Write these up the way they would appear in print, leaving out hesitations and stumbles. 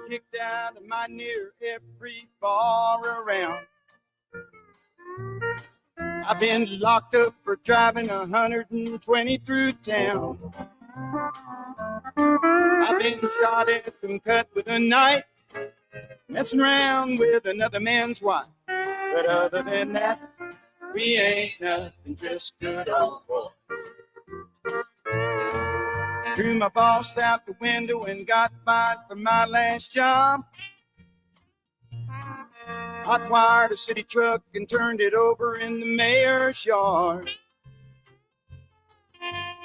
kicked out of my near every bar around. I've been locked up for driving 120 through town. I've been shot at and cut with a knife, messing around with another man's wife. But other than that, we ain't nothing, just good old boys. Threw my boss out the window and got fired for my last job. Hot-wired a city truck and turned it over in the mayor's yard.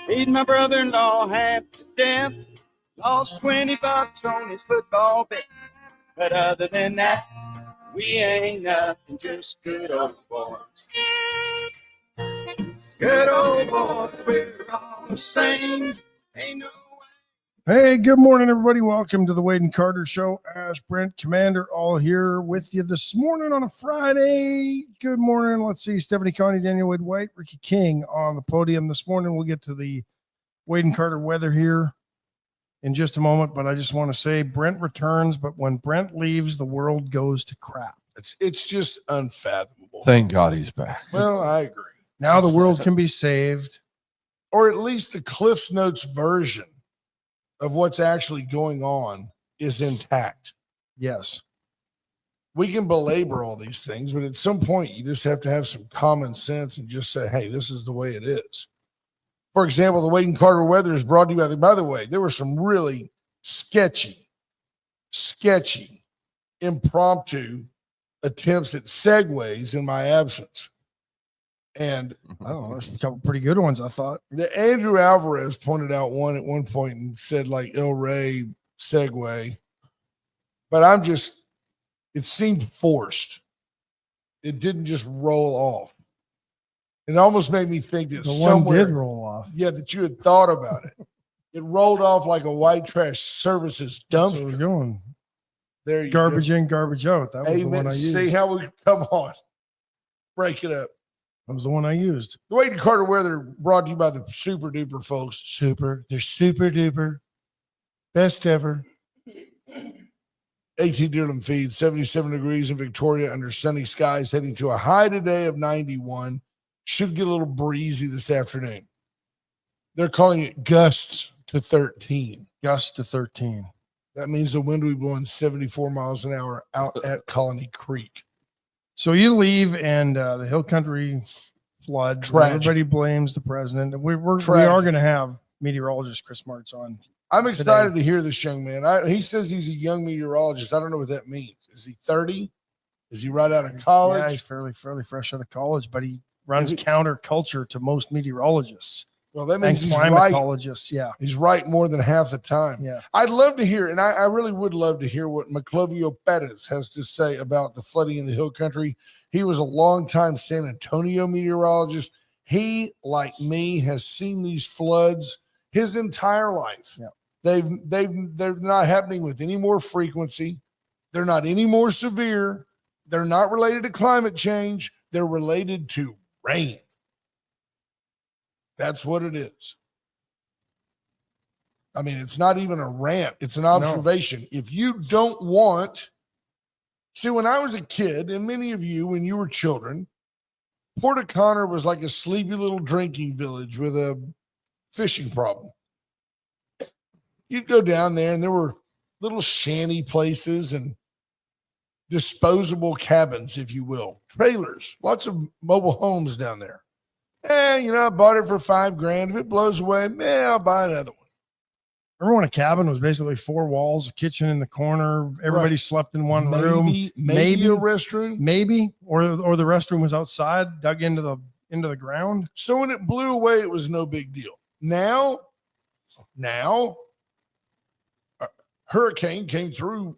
Paid my brother-in-law half to death. Lost $20 on his football bet. But other than that, we ain't nothing, just good old boys. Good old boys, we're all the same. Ain't no way. Hey, good morning, everybody. Welcome to the Wade and Carter Show. Ash, Brent, Commander, all here with you this morning on a Friday. Good morning. Let's see, Stephanie Connie, Daniel Wade White, Ricky King on the podium this morning. We'll get to the Wade and Carter weather here in just a moment, but I just want to say Brent returns, but when Brent leaves, the world goes to crap. It's just unfathomable. Thank God he's back. Well, I agree. Now the world can be saved. Or at least the Cliff's Notes version of what's actually going on is intact. Yes. We can belabor all these things, but at some point you just have to have some common sense and just say, hey, this is the way it is. For example, the Wade and Carter weather is brought to you by the way, there were some really sketchy, impromptu attempts at segues in my absence. And I don't know, there's a couple pretty good ones, I thought. The Andrew Alvarez pointed out one at one point and said like El Rey segue, but it seemed forced. It didn't just roll off. It almost made me think that the one did roll off. Yeah, that you had thought about it. It rolled off like a white trash services dumpster. That's what we're going. There you garbage go. in, garbage out. That was the one I used. See how we come on. Break it up. That was the one I used. The Wade and Carter weather brought to you by the super duper folks. They're super duper. Best ever. 18 Dillon feed, 77 degrees in Victoria under sunny skies, heading to a high today of 91. Should get a little breezy this afternoon. They're calling it gusts to 13. Gusts to 13. That means the wind will be blowing 74 miles an hour out at Colony Creek. So you leave and the hill country flood. Tragic. Everybody blames the president. We are going to have meteorologist Chris Martz on. I'm excited to hear this young man. He says he's a young meteorologist. I don't know what that means. Is he 30? Is he right out of college? Yeah, he's fairly fresh out of college, but he runs counterculture to most meteorologists. Well, that means he's climatologists. Right. Yeah. He's right more than half the time. Yeah. I'd love to hear, and I really would love to hear what Maclovio Perez has to say about the flooding in the hill country. He was a longtime San Antonio meteorologist. He, like me, has seen these floods his entire life. Yeah. They're not happening with any more frequency. They're not any more severe. They're not related to climate change. They're related to rain. That's what it is. I mean, it's not even a rant. It's an observation. No. If you don't want, see, when I was a kid, and many of you, when you were children, Port O'Connor was like a sleepy little drinking village with a fishing problem. You'd go down there and there were little shanty places and disposable cabins, if you will, trailers, lots of mobile homes down there. I bought it for $5,000. If it blows away, I'll buy another one. Remember when a cabin was basically four walls, a kitchen in the corner, everybody slept in one room, maybe a restroom, or the restroom was outside, dug into the ground. So when it blew away, it was no big deal. Now, a hurricane came through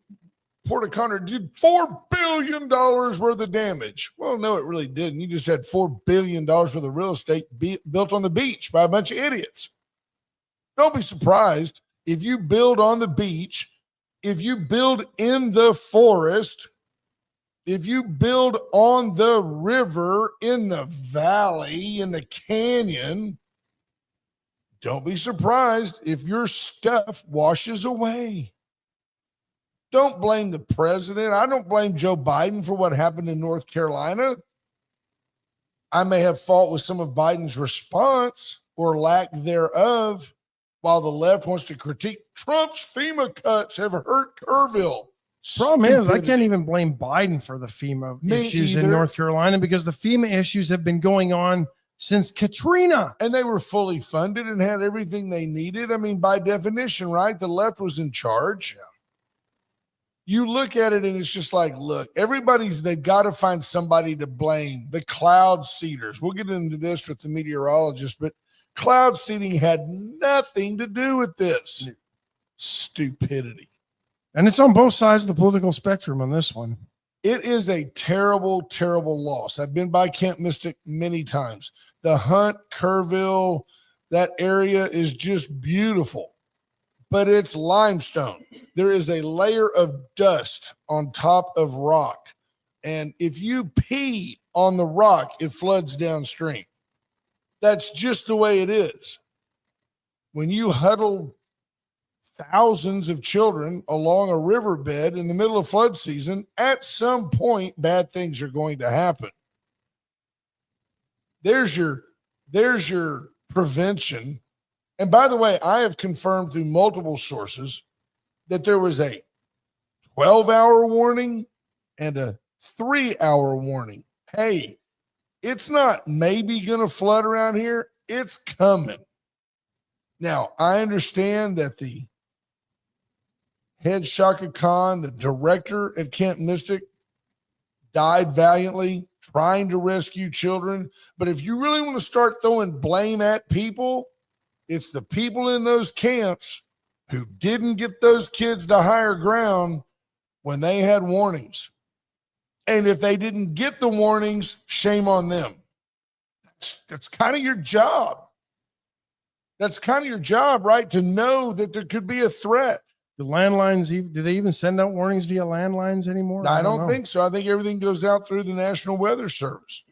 Port O'Connor, did $4 billion worth of damage. Well, no, it really didn't. You just had $4 billion worth of real estate built on the beach by a bunch of idiots. Don't be surprised if you build on the beach, if you build in the forest, if you build on the river, in the valley, in the canyon. Don't be surprised if your stuff washes away. Don't blame the president. I don't blame Joe Biden for what happened in North Carolina. I may have fault with some of Biden's response or lack thereof, while the left wants to critique Trump's FEMA cuts have hurt Kerrville. Problem is, I can't even blame Biden for the FEMA issues in North Carolina, because the FEMA issues have been going on since Katrina. And they were fully funded and had everything they needed. I mean, by definition, right? The left was in charge. Yeah. You look at it and it's just like, look, they've got to find somebody to blame. The cloud seeders. We'll get into this with the meteorologist, but cloud seeding had nothing to do with this. Stupidity. And it's on both sides of the political spectrum on this one. It is a terrible, terrible loss. I've been by Camp Mystic many times. The Hunt, Kerrville, that area is just beautiful, but it's limestone. There is a layer of dust on top of rock. And if you pee on the rock, it floods downstream. That's just the way it is. When you huddle thousands of children along a riverbed in the middle of flood season, at some point, bad things are going to happen. There's your prevention. And by the way, I have confirmed through multiple sources that there was a 12-hour warning and a 3-hour warning. Hey, it's not maybe going to flood around here. It's coming. Now, I understand that the head Shaka Khan, the director at Camp Mystic, died valiantly trying to rescue children. But if you really want to start throwing blame at people, it's the people in those camps who didn't get those kids to higher ground when they had warnings. And if they didn't get the warnings, shame on them. That's kind of your job. That's kind of your job, right? To know that there could be a threat. The landlines, do they even send out warnings via landlines anymore? I don't think so. I think everything goes out through the National Weather Service.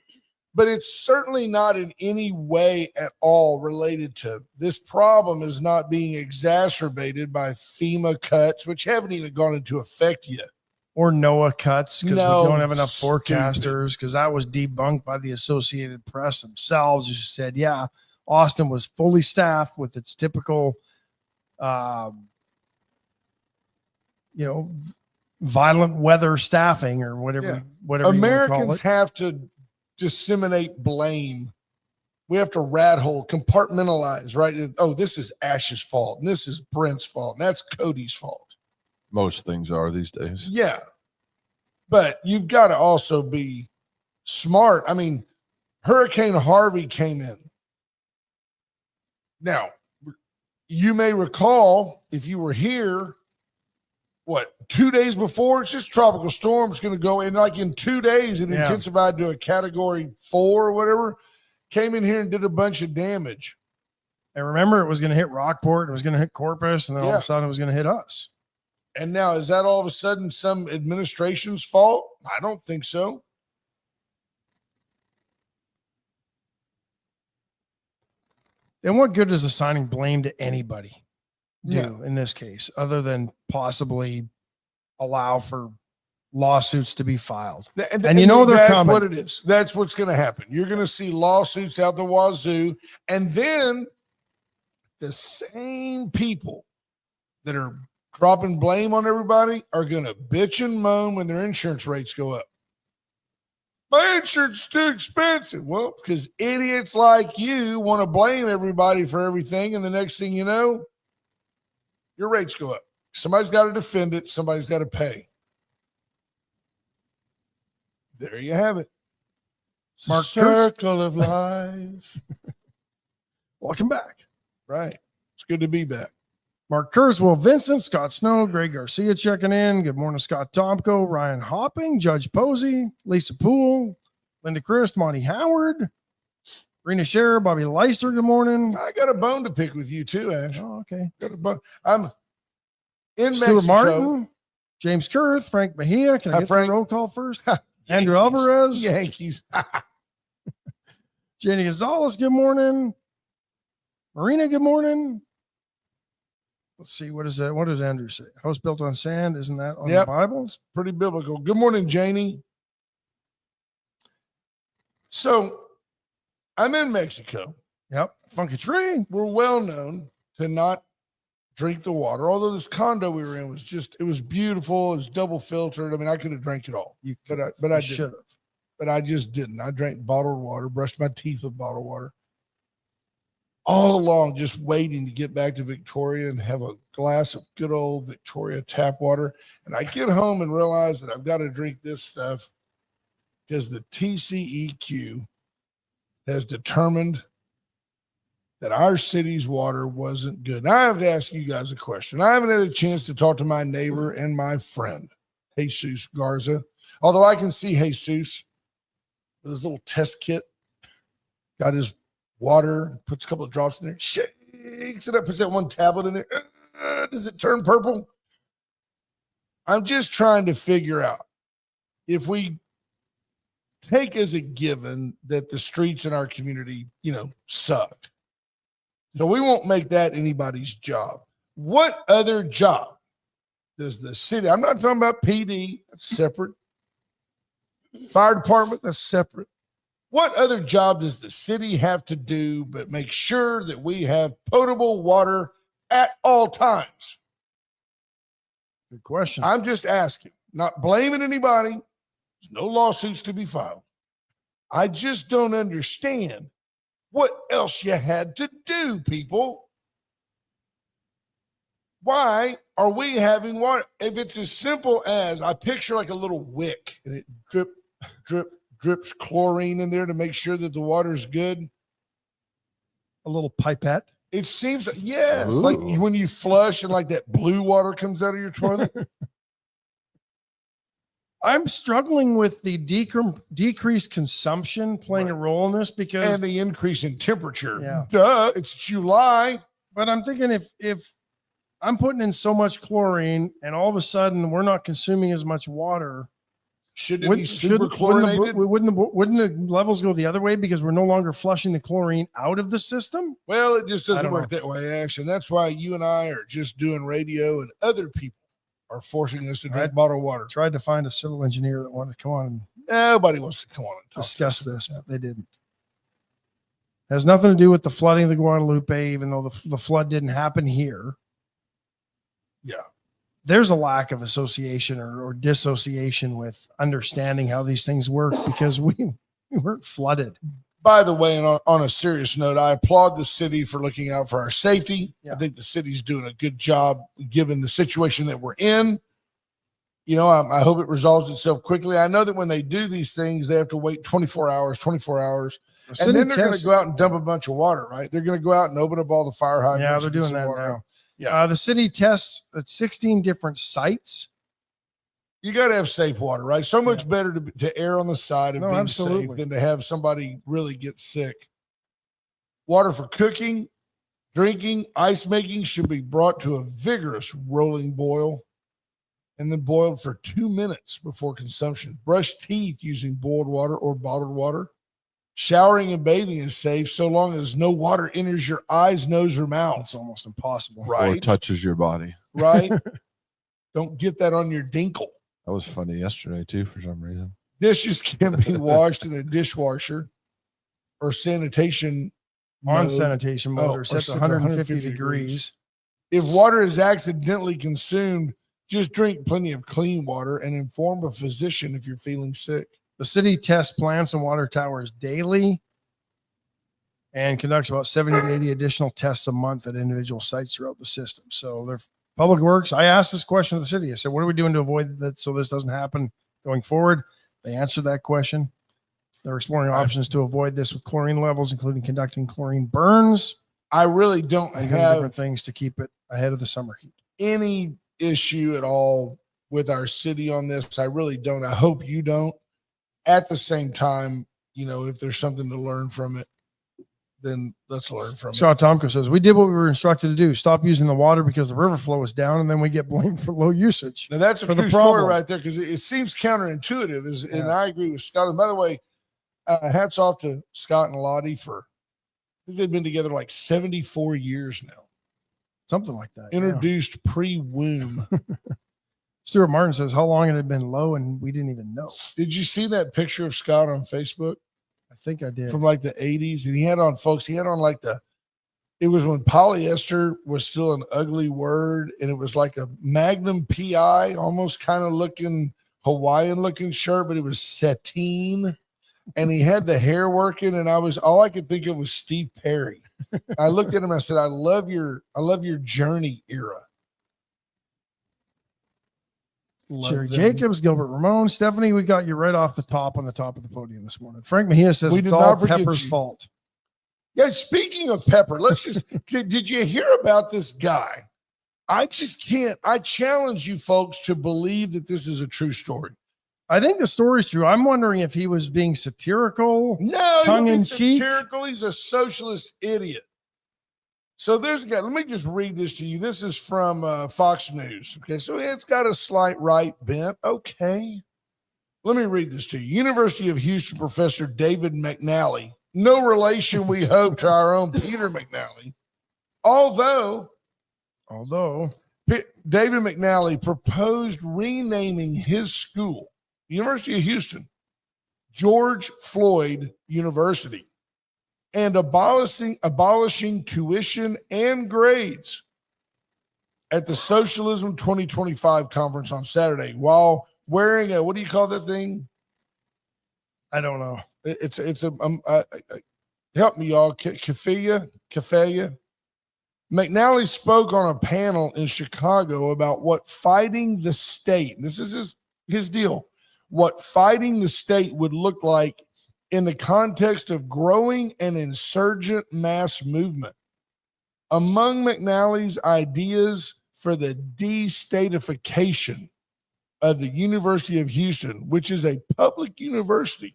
But it's certainly not in any way at all related to this problem is not being exacerbated by FEMA cuts, which haven't even gone into effect yet. Or NOAA cuts, because we don't have enough forecasters, because that was debunked by the Associated Press themselves, who said, yeah, Austin was fully staffed with its typical violent weather staffing or whatever. Americans have to disseminate blame. We have to rat hole, compartmentalize, right? Oh, this is Ash's fault, and this is Brent's fault, and that's Cody's fault. Most things are these days. Yeah. But you've got to also be smart. I mean, Hurricane Harvey came in. Now, you may recall, if you were here, 2 days before, it's just tropical storm. It's going to go in like in 2 days. It intensified to a category 4 or whatever. Came in here and did a bunch of damage. And remember, it was going to hit Rockport, and it was going to hit Corpus, and then all of a sudden it was going to hit us. And now, is that all of a sudden some administration's fault? I don't think so. And what good does assigning blame to anybody do in this case, other than possibly allow for lawsuits to be filed? And they're coming. What it is. That's what's going to happen. You're going to see lawsuits out the wazoo, and then the same people that are dropping blame on everybody are going to bitch and moan when their insurance rates go up. My insurance is too expensive. Well, because idiots like you want to blame everybody for everything, and the next thing you know, your rates go up. Somebody's got to defend it. Somebody's got to pay. There you have it. Mark Circle of life. Welcome back. Right. It's good to be back. Mark Kurzweil, Vincent, Scott Snow, Greg Garcia checking in. Good morning, Scott Tomko, Ryan Hopping, Judge Posey, Lisa Poole, Linda Christ, Monty Howard, Rena Scherer, Bobby Leister. Good morning. I got a bone to pick with you too, Ash. Oh, okay. Got a bone. I'm in Stuart Mexico. Martin, James Kurth, Frank Mejia. Can I get the roll call first? Andrew Alvarez. Yankees. Jenny Gonzalez, good morning. Marina, good morning. Let's see. What is that? What does Andrew say? House built on sand. Isn't that on the Yep. Bible? It's pretty biblical. Good morning, Janie. So I'm in Mexico. Yep. Funky tree. We're well known to not drink the water. Although this condo we were in was it was beautiful. It was double filtered. I mean, I could have drank it all, but I should didn't. have. But I just didn't. I drank bottled water, brushed my teeth with bottled water. All along, just waiting to get back to Victoria and have a glass of good old Victoria tap water. And I get home and realize that I've got to drink this stuff because the TCEQ has determined that our city's water wasn't good. Now I have to ask you guys a question. I haven't had a chance to talk to my neighbor and my friend, Jesus Garza, although I can see Jesus with his little test kit, got his water, puts a couple of drops in there, shakes it up, puts that one tablet in there. Does it turn purple? I'm just trying to figure out if we take as a given that the streets in our community, suck. So we won't make that anybody's job. What other job does the city, I'm not talking about PD, that's separate. Fire department, that's separate. What other job does the city have to do but make sure that we have potable water at all times? Good question. I'm just asking, not blaming anybody. There's no lawsuits to be filed. I just don't understand what else you had to do, people. Why are we having water? If it's as simple as I picture like a little wick and it drips chlorine in there to make sure that the water's good. A little pipette. It seems, yes, Ooh. like when you flush and like that blue water comes out of your toilet. I'm struggling with the decreased consumption playing a role in this because and the increase in temperature. Yeah. Duh, it's July. But I'm thinking if I'm putting in so much chlorine and all of a sudden we're not consuming as much water, Shouldn't it be super chlorinated? Wouldn't the levels go the other way because we're no longer flushing the chlorine out of the system? Well, it just I doesn't don't work that way, actually. That's why you and I are just doing radio and other people are forcing us to drink bottled water. Tried to find a civil engineer that wanted to come on and Nobody wants to come on and talk discuss this, but they didn't. Has nothing to do with the flooding of the Guadalupe, even though the flood didn't happen here. Yeah. There's a lack of association or dissociation with understanding how these things work because we weren't flooded. By the way, and on a serious note, I applaud the city for looking out for our safety. Yeah. I think the city's doing a good job given the situation that we're in. I hope it resolves itself quickly. I know that when they do these things, they have to wait 24 hours, and then they're going to go out and dump a bunch of water, right? They're going to go out and open up all the fire hydrants. Yeah, they're doing that now. Yeah. The city tests at 16 different sites. You got to have safe water, right? So much better to err on the side of being absolutely. safe than to have somebody really get sick. Water for cooking, drinking, ice making should be brought to a vigorous rolling boil and then boiled for 2 minutes before consumption. Brush teeth using boiled water or bottled water. Showering and bathing is safe so long as no water enters your eyes, nose, or mouth. It's almost impossible. Right. Or touches your body. Right. Don't get that on your dinkle. That was funny yesterday too, for some reason. Dishes can be washed in a dishwasher or sanitation On mode. sanitation mode Oh, or or set to set to 150 150 degrees. If water is accidentally consumed, just drink plenty of clean water and inform a physician if you're feeling sick. The city tests plants and water towers daily and conducts about 70 to 80 additional tests a month at individual sites throughout the system. So they're public works. I asked this question of the city. I said, what are we doing to avoid that so this doesn't happen going forward? They answered that question. They're exploring options to avoid this with chlorine levels, including conducting chlorine burns I really don't and doing have different things to keep it ahead of the summer heat. any issue at all with our city on this. I really don't. I hope you don't. At the same time, if there's something to learn from it, then let's learn from it. Scott Tomko says, we did what we were instructed to do. Stop using the water because the river flow is down and then we get blamed for low usage. Now that's a for the true story problem. right there because it seems counterintuitive, and Yeah. I agree with Scott. And by the way, hats off to Scott and Lottie I think they've been together like 74 years now. Something like that. yeah. Introduced pre-womb. Stuart Martin says, how long it had been low and we didn't even know. Did you see that picture of Scott on Facebook I think I did. from like the 80s? And he had on like it was when polyester was still an ugly word, and it was like a Magnum PI, almost kind of looking Hawaiian looking shirt, but it was sateen. And he had the hair working, and all I could think of was Steve Perry. I looked at him, I said, I love your Journey era. Sherry Jacobs, Gilbert Ramon, Stephanie, we got you right off the top on the top of the podium this morning. Frank Mejia says it's all Pepper's fault. Yeah, speaking of Pepper, did you hear about this guy? I just can't. I challenge you folks to believe that this is a true story. I think the story's true. I'm wondering if he was being satirical, tongue in cheek. Satirical. He's a socialist idiot. So there's a guy. Let me just read this to you. This is from Fox News. Okay, so it's got a slight right bent. Okay. Let me read this to you. University of Houston professor David McNally, no relation, we hope, to our own Peter McNally, although David McNally proposed renaming his school, University of Houston, George Floyd University, and abolishing tuition and grades at the Socialism 2025 conference on Saturday while wearing a, what do you call that thing? I don't know. It's help me, y'all. Kafia. McNally spoke on a panel in Chicago about what fighting the state, this is his deal, what fighting the state would look like in the context of growing an insurgent mass movement. Among McNally's ideas for the de-statification of the University of Houston, which is a public university,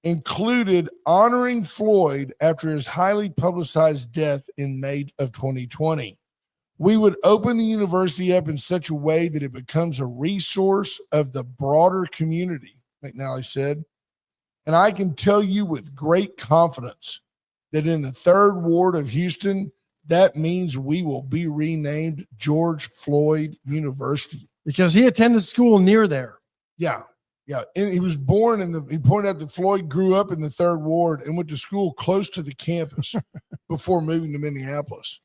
included honoring Floyd after his highly publicized death in May of 2020. We would open the university up in such a way that it becomes a resource of the broader community, McNally said. And I can tell you with great confidence that in the 3rd Ward of Houston, that means we will be renamed George Floyd University. Because he attended school near there. Yeah. Yeah. And he was born he pointed out that Floyd grew up in the 3rd Ward and went to school close to the campus before moving to Minneapolis.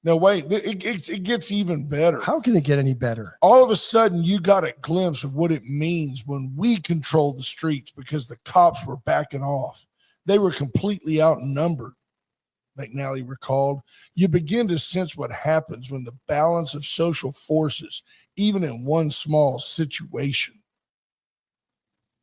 Now, wait, it gets even better. How can it get any better? All of a sudden, you got a glimpse of what it means when we control the streets because the cops were backing off. They were completely outnumbered, McNally recalled. You begin to sense what happens when the balance of social forces, even in one small situation,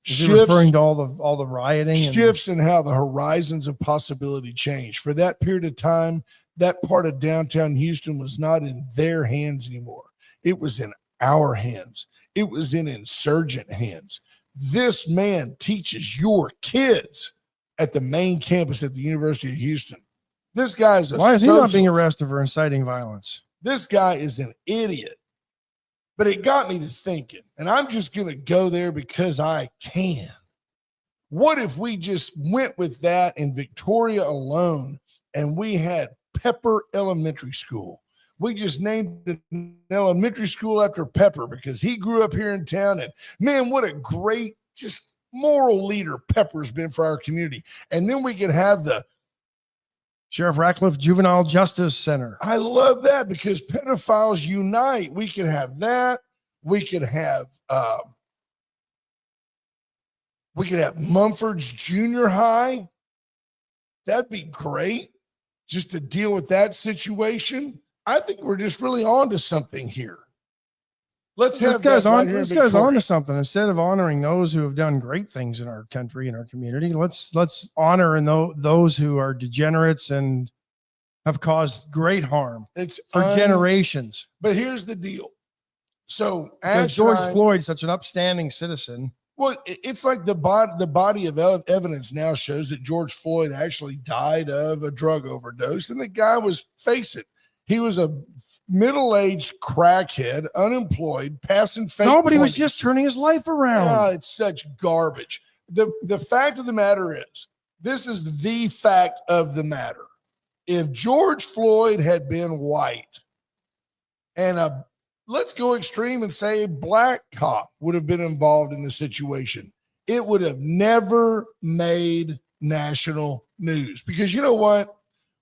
Is he referring to all the rioting? Shifts in how the horizons of possibility change. For that period of time, that part of downtown Houston was not in their hands anymore. It was in our hands. It was in insurgent hands. This man teaches your kids at the main campus at the University of Houston. This guy is Why is he not being arrested for inciting violence? This guy is an idiot. But it got me to thinking, and I'm just going to go there because I can. What if we just went with that in Victoria alone and we had Pepper Elementary School? We just named an elementary school after Pepper because he grew up here in town. And man, what a great, just moral leader Pepper's been for our community. And then we could have the Sheriff Ratcliffe Juvenile Justice Center. I love that because pedophiles unite. We could have that. We could have Mumford's Junior High. That'd be great just to deal with that situation. I think we're just really on to something here. Let's have this guy's on to something. Instead of honoring those who have done great things in our country and our community, let's honor those who are degenerates and have caused great harm for generations. But here's the deal. So George Floyd, such an upstanding citizen. Well, it's like the body of evidence now shows that George Floyd actually died of a drug overdose. And the guy he was a middle-aged crackhead, unemployed, passing fake. Nobody was just turning his life around. Oh, it's such garbage. The fact of the matter is, this is the fact of the matter. If George Floyd had been white, and let's go extreme and say a black cop would have been involved in the situation, it would have never made national news. Because you know what?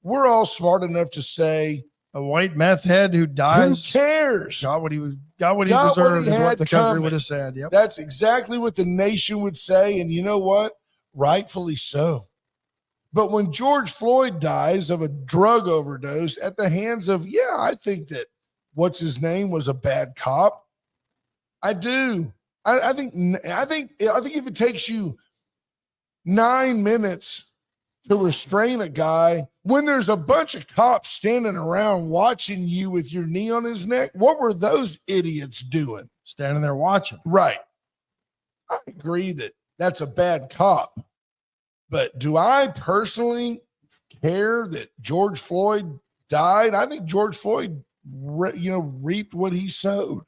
We're all smart enough to say, a white meth head who dies. who cares? Got what he deserved is what the country would have said. Yep. That's exactly what the nation would say. And you know what? Rightfully so. But when George Floyd dies of a drug overdose at the hands of, I think that what's his name was a bad cop. I do. I think if it takes you 9 minutes to restrain a guy when there's a bunch of cops standing around watching you with your knee on his neck, what were those idiots doing? Standing there watching. Right. I agree that that's a bad cop. But do I personally care that George Floyd died? I think George Floyd, reaped what he sowed.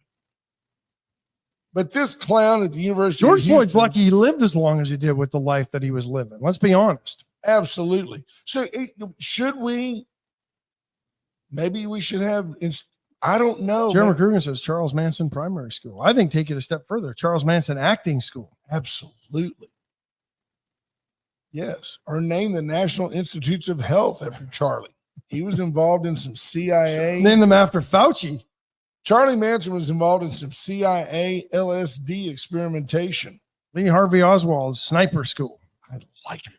But this clown at the University of Houston, Floyd's lucky he lived as long as he did with the life that he was living. Let's be honest. Absolutely. So should we? Maybe we should have. I don't know. Jeremy Kruger says Charles Manson Primary School. I think take it a step further. Charles Manson Acting School. Absolutely. Yes. Or name the National Institutes of Health after Charlie. He was involved in some CIA. Name them after Fauci. Charlie Manson was involved in some CIA LSD experimentation. Lee Harvey Oswald's Sniper School. I like it.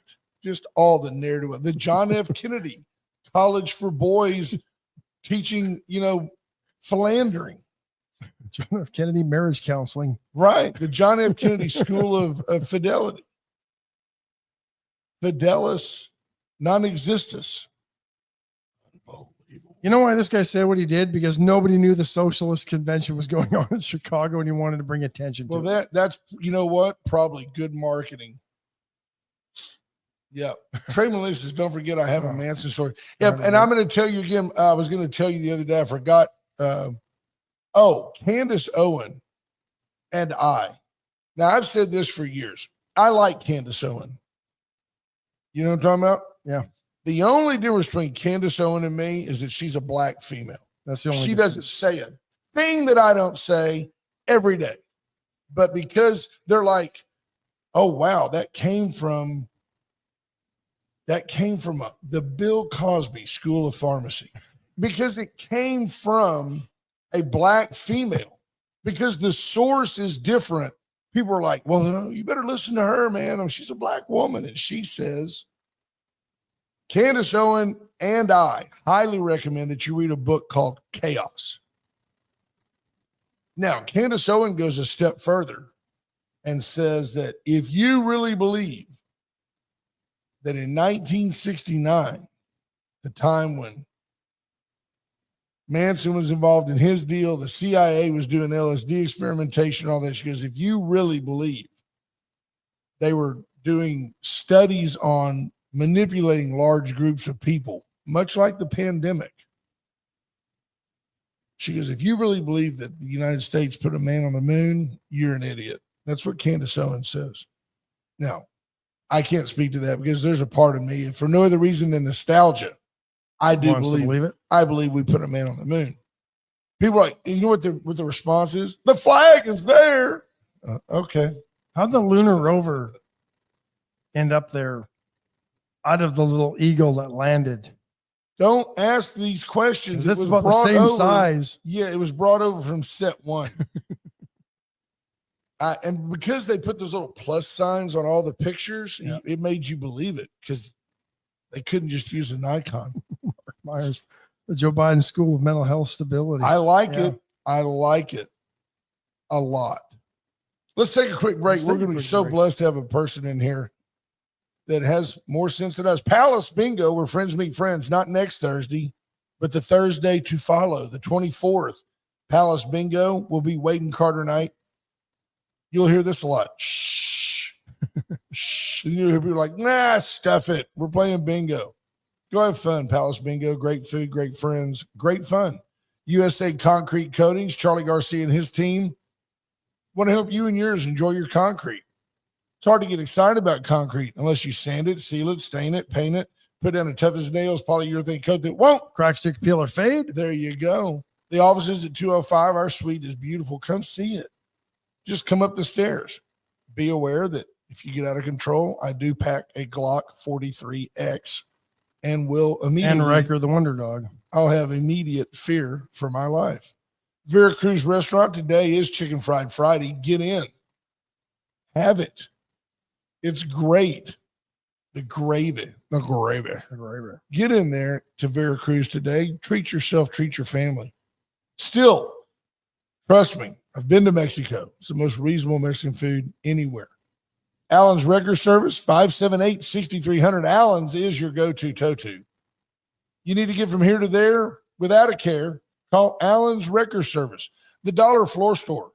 Just all the narrative. The John F. Kennedy College for Boys teaching, philandering. John F. Kennedy Marriage Counseling. Right. The John F. Kennedy School of Fidelity. Fidelis non-existus. You know why this guy said what he did? Because nobody knew the socialist convention was going on in Chicago and he wanted to bring attention to it. That's, you know what? Probably good marketing. Yeah. Trey Malone says, don't forget I have a Manson story. Yep. And I'm going to tell you again, I was going to tell you the other day, I forgot. Candace Owen and I. Now, I've said this for years. I like Candace Owen. You know what I'm talking about? Yeah. The only difference between Candace Owen and me is that she's a black female. That's the only She difference. doesn't say a thing that I don't say every day. But because they're like, oh, wow, that came from the Bill Cosby School of Pharmacy. Because it came from a black female. Because the source is different. People are like, well, you better listen to her, man. She's a black woman. And she says, Candace Owen and I highly recommend that you read a book called Chaos. Now, Candace Owen goes a step further and says that if you really believe that in 1969, the time when Manson was involved in his deal, the CIA was doing LSD experimentation, all that, she goes, if you really believe they were doing studies on manipulating large groups of people, much like the pandemic. She goes, if you really believe that the United States put a man on the moon, you're an idiot. That's what Candace Owen says. Now, I can't speak to that because there's a part of me, and for no other reason than nostalgia, I do believe it. I believe we put a man on the moon. People are like, you know what the response is? The flag is there. Okay. How'd the lunar rover end up there out of the little eagle that landed? Don't ask these questions. This is about the same size. Yeah, it was brought over from set one. And because they put those little plus signs on all the pictures, it made you believe it because they couldn't just use an icon. Mark Myers, the Joe Biden School of Mental Health Stability. I like it. I like it a lot. Let's take a quick break. We're going to be so blessed to have a person in here that has more sense than us. Palace Bingo, where friends meet friends, not next Thursday, but the Thursday to follow, the 24th. Palace Bingo will be Wade and Carter night. You'll hear this a lot. Shh. Shh. And you'll hear people like, nah, stuff it. We're playing bingo. Go have fun, Palace Bingo. Great food, great friends, great fun. USA Concrete Coatings, Charlie Garcia and his team want to help you and yours enjoy your concrete. It's hard to get excited about concrete unless you sand it, seal it, stain it, paint it, put down a tough as nails polyurethane coat that won't crack, stick, peel, or fade. There you go. The office is at 205. Our suite is beautiful. Come see it. Just come up the stairs. Be aware that if you get out of control, I do pack a Glock 43X and will immediately. And Riker the Wonder Dog. I'll have immediate fear for my life. Veracruz Restaurant today is Chicken Fried Friday. Get in. Have it. It's great. The gravy. Get in there to Veracruz today. Treat yourself, treat your family. Still, trust me, I've been to Mexico. It's the most reasonable Mexican food anywhere. Allen's Wrecker Service, 578-6300. Allen's is your go-to tow-to. You need to get from here to there without a care. Call Allen's Wrecker Service. The Dollar Floor Store.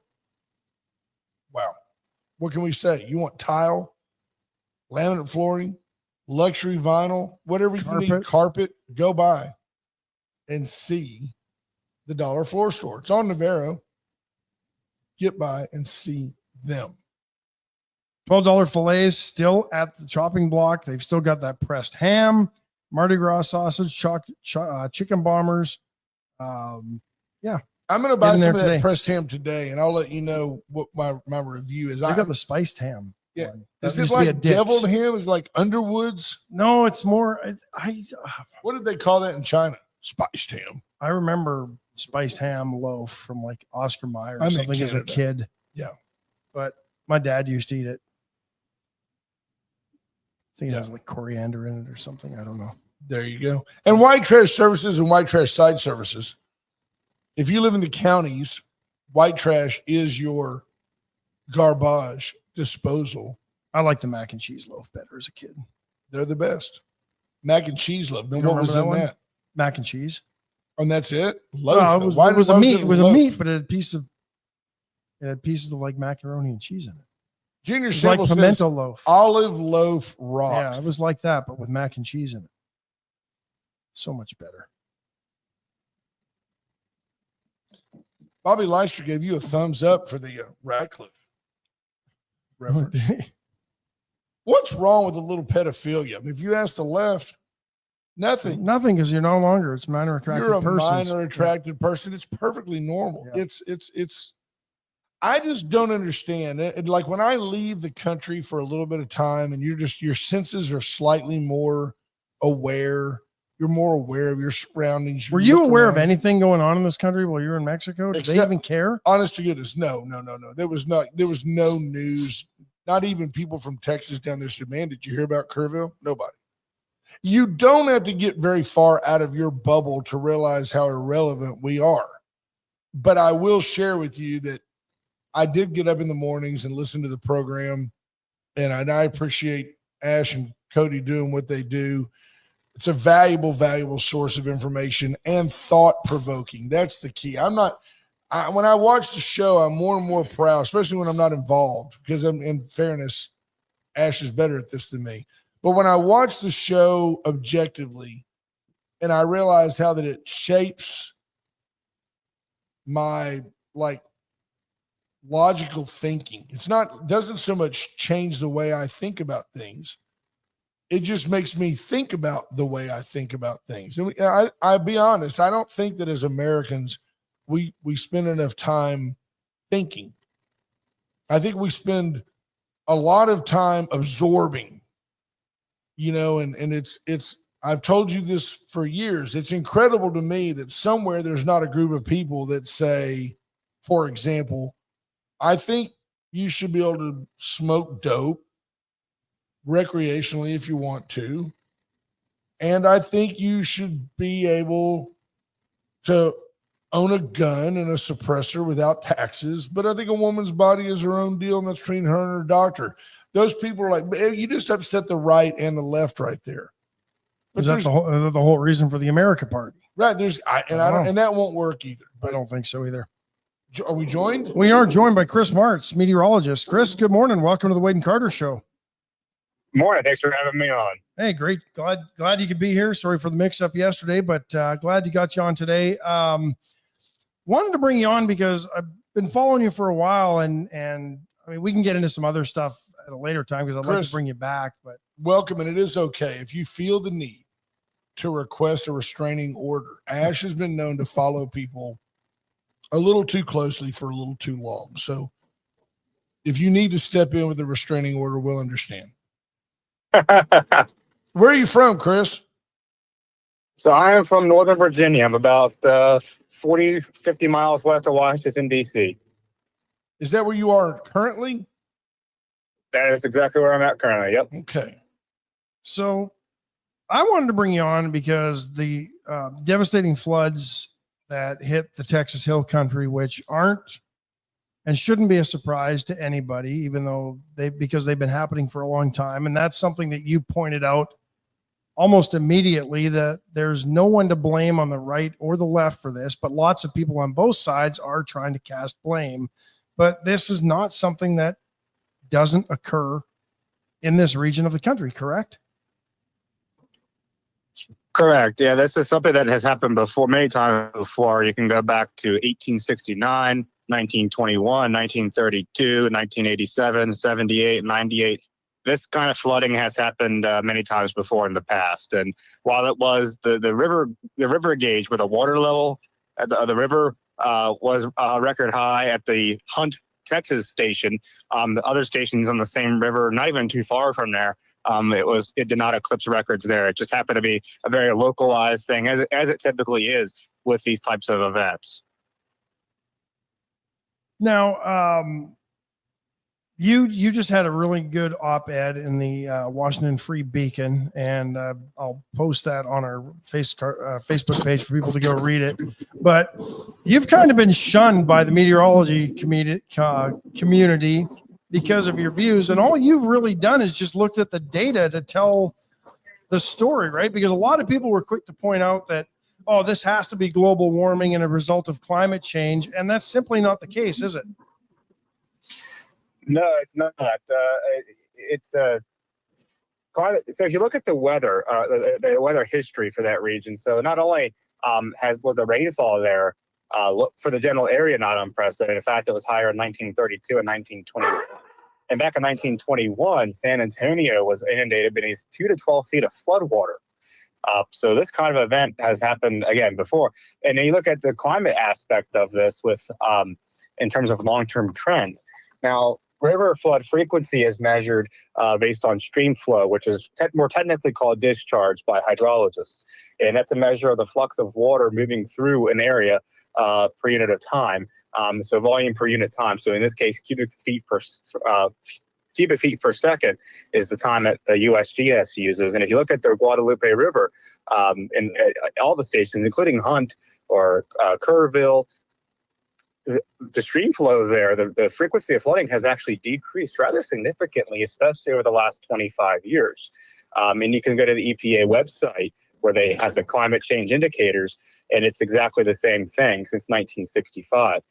Wow. What can we say? You want tile, laminate flooring, luxury vinyl, whatever you need, carpet, go by and see the Dollar Floor Store. It's on Navarro. Get by and see them. $12 fillets still at the chopping block. They've still got that pressed ham, Mardi Gras sausage, chicken bombers. Yeah. I'm going to buy some of that pressed ham today, and I'll let you know what my review is. I got the spiced ham. Yeah. Is this like deviled ham? Is like Underwood's? No, it's more. What did they call that in China? Spiced ham. I remember spiced ham loaf from like Oscar Mayer or something as a kid. Yeah. But my dad used to eat it. I think it has like coriander in it or something. I don't know. There you go. And white trash services and white trash side services. If you live in the counties, white trash is your garbage disposal. I like the mac and cheese loaf better as a kid. They're the best. Mac and cheese loaf. Then what was in that? Mac and cheese. And that's it? Loaf. No, it was a meat. It was a meat, but it had pieces of like macaroni and cheese in it. Junior it was like pimento loaf. Olive loaf rock. Yeah, it was like that, but with mac and cheese in it. So much better. Bobby Leister gave you a thumbs up for the Radcliffe reference. What's wrong with a little pedophilia? I mean, if you ask the left, nothing. Nothing, because you're no longer. It's minor attracted person. You're a minor attracted person. It's perfectly normal. Yeah. It's. I just don't understand it. Like when I leave the country for a little bit of time, and your senses are slightly more aware. You're more aware of your surroundings. Were you aware of anything going on in this country while you were in Mexico? Did they even care? Honest to goodness, no. There was no news. Not even people from Texas down there said, man, did you hear about Kerrville? Nobody. You don't have to get very far out of your bubble to realize how irrelevant we are. But I will share with you that I did get up in the mornings and listen to the program, and I appreciate Ash and Cody doing what they do. It's a valuable source of information and thought-provoking. That's the key. When I watch the show, I'm more and more proud, especially when I'm not involved, because in fairness, Ash is better at this than me. But when I watch the show objectively, and I realize how that it shapes my logical thinking. Doesn't so much change the way I think about things. It just makes me think about the way I think about things. And I'll be honest, I don't think that as Americans, we spend enough time thinking. I think we spend a lot of time absorbing, and it's, I've told you this for years. It's incredible to me that somewhere there's not a group of people that say, for example, I think you should be able to smoke dope recreationally if you want to. And I think you should be able to own a gun and a suppressor without taxes. But I think a woman's body is her own deal, and that's between her and her doctor. Those people are like, you just upset the right and the left right there. But is that the whole reason for the America Party? Right. And that won't work either. But I don't think so either. Are we joined? We are joined by Chris Martz, meteorologist. Chris, good morning. Welcome to the Wade and Carter Show. Morning. Thanks for having me on. Hey, great. Glad you could be here. Sorry for the mix-up yesterday, but glad you got you on today. Wanted to bring you on because I've been following you for a while, and I mean, we can get into some other stuff at a later time because I'd like to bring you back. But welcome, and it is okay if you feel the need to request a restraining order. Ash has been known to follow people a little too closely for a little too long. So if you need to step in with a restraining order, we'll understand. Where are you from, Chris? So I am from Northern Virginia. I'm about 40, 50 miles west of Washington, D.C. Is that where you are currently? That is exactly where I'm at currently. Yep. Okay. So I wanted to bring you on because the devastating floods that hit the Texas Hill Country, which aren't and shouldn't be a surprise to anybody, even though because they've been happening for a long time. And that's something that you pointed out almost immediately, that there's no one to blame on the right or the left for this, but lots of people on both sides are trying to cast blame. But this is not something that doesn't occur in this region of the country, correct? Correct. Yeah, this is something that has happened before, many times before. You can go back to 1869, 1921, 1932, 1987, 78, 98. This kind of flooding has happened many times before in the past. And while it was the river gauge where the water level at the river was a record high at the Hunt, Texas station, the other stations on the same river, not even too far from there, it did not eclipse records there. It just happened to be a very localized thing, as it typically is with these types of events. Now, you just had a really good op-ed in the Washington Free Beacon, and I'll post that on our Facebook page for people to go read it. But you've kind of been shunned by the meteorology community because of your views, and all you've really done is just looked at the data to tell the story, right? Because a lot of people were quick to point out that, oh, this has to be global warming and a result of climate change, and that's simply not the case, is it? No, it's not. It's climate. So if you look at the weather, the weather history for that region, so not only was the rainfall there for the general area not unprecedented. In fact, it was higher in 1932 and 1921. And back in 1921, San Antonio was inundated beneath 2 to 12 feet of floodwater. So this kind of event has happened again before. And then you look at the climate aspect of this with in terms of long-term trends. Now, river flood frequency is measured based on stream flow, which is more technically called discharge by hydrologists. And that's a measure of the flux of water moving through an area per unit of time. So volume per unit time. So in this case, cubic feet per second is the time that the USGS uses. And if you look at the Guadalupe River, in all the stations, including Hunt or Kerrville, the stream flow there, the frequency of flooding has actually decreased rather significantly, especially over the last 25 years. And you can go to the EPA website where they have the climate change indicators, and it's exactly the same thing since 1965.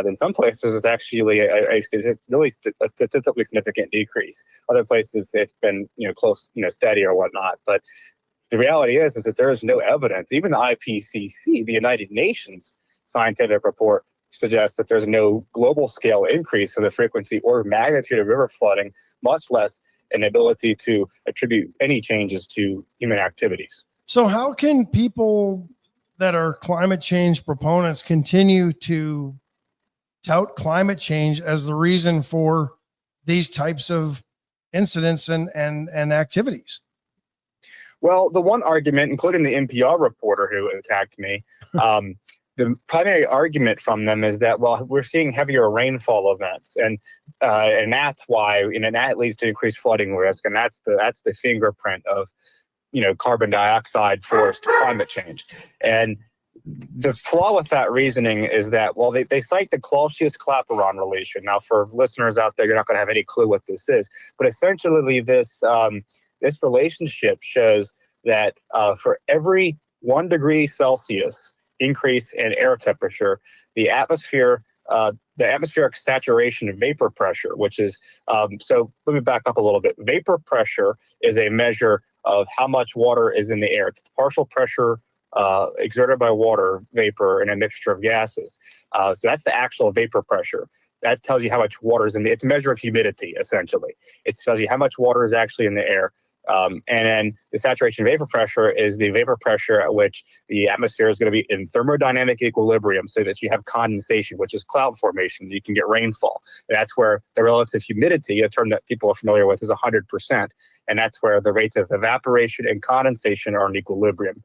In some places, it's actually a statistically significant decrease. Other places, it's been close, steady or whatnot. But the reality is that there is no evidence. Even the IPCC, the United Nations scientific report, suggests that there's no global scale increase in the frequency or magnitude of river flooding, much less an ability to attribute any changes to human activities. So how can people that are climate change proponents continue to tout climate change as the reason for these types of incidents and activities? Well, the one argument, including the NPR reporter who attacked me, the primary argument from them is that, well, we're seeing heavier rainfall events, and that's why, that leads to increased flooding risk, and that's the fingerprint of, carbon dioxide forced climate change. And the flaw with that reasoning is that, well, they cite the Clausius-Clapeyron relation. Now, for listeners out there, you're not going to have any clue what this is, but essentially this relationship shows that for every 1 degree Celsius increase in air temperature, the atmospheric saturation of vapor pressure, which is, so let me back up a little bit. Vapor pressure is a measure of how much water is in the air. It's the partial pressure exerted by water vapor in a mixture of gases. So that's the actual vapor pressure. That tells you how much water is in the, it's a measure of humidity, essentially. It tells you how much water is actually in the air. And then the saturation vapor pressure is the vapor pressure at which the atmosphere is going to be in thermodynamic equilibrium so that you have condensation, which is cloud formation. You can get rainfall. And that's where the relative humidity, a term that people are familiar with, is 100%. And that's where the rates of evaporation and condensation are in equilibrium.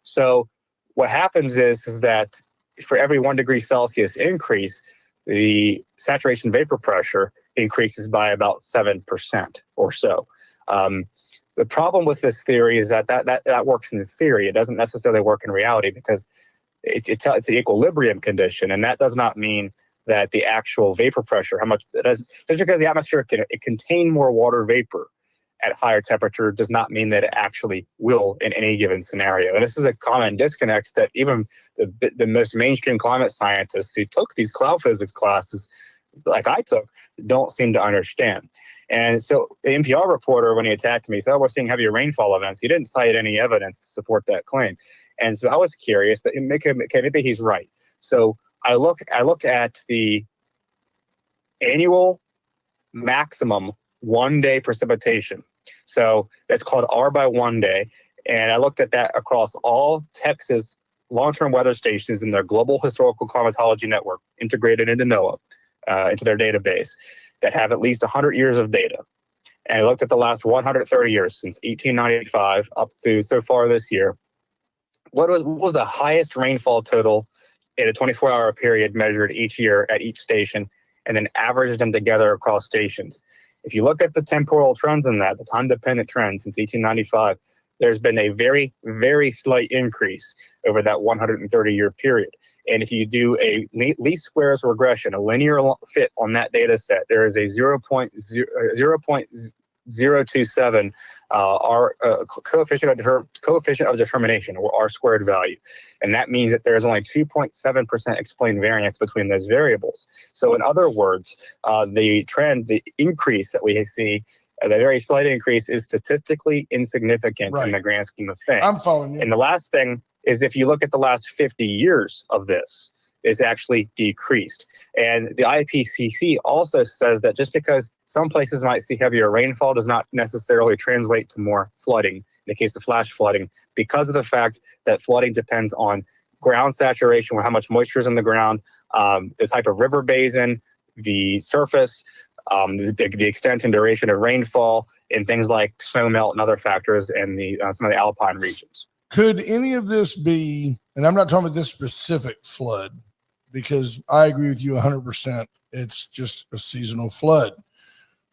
So what happens is that for every 1 degree Celsius increase, the saturation vapor pressure increases by about 7% or so. The problem with this theory is that works in theory. It doesn't necessarily work in reality because it's an equilibrium condition, and that does not mean that the actual vapor pressure, how much it does, just because the atmosphere can contain more water vapor at higher temperature does not mean that it actually will in any given scenario. And this is a common disconnect that even the most mainstream climate scientists who took these cloud physics classes, like I took, don't seem to understand. And so the NPR reporter, when he attacked me, said, we're seeing heavier rainfall events. He didn't cite any evidence to support that claim. And so I was curious that maybe he's right. So I looked at the annual maximum 1 day precipitation. So that's called R by 1 day. And I looked at that across all Texas long-term weather stations in their global historical climatology network integrated into NOAA, into their database that have at least 100 years of data. And I looked at the last 130 years since 1895 up to so far this year. What was the highest rainfall total in a 24-hour period measured each year at each station, and then averaged them together across stations? If you look at the temporal trends in that, the time-dependent trends since 1895, there's been a very, very slight increase over that 130-year period. And if you do a least squares regression, a linear fit on that data set, there is a 0.027 coefficient of determination, or R squared value. And that means that there is only 2.7% explained variance between those variables. So in other words, the increase that we see, the very slight increase, is statistically insignificant in the grand scheme of things. I'm following you. And the last thing is, if you look at the last 50 years of this, it's actually decreased. And the IPCC also says that just because some places might see heavier rainfall does not necessarily translate to more flooding, in the case of flash flooding, because of the fact that flooding depends on ground saturation, or how much moisture is in the ground, the type of river basin, the surface, the extent and duration of rainfall, and things like snow melt and other factors in some of the alpine regions. Could any of this be, and I'm not talking about this specific flood, because I agree with you 100%, it's just a seasonal flood.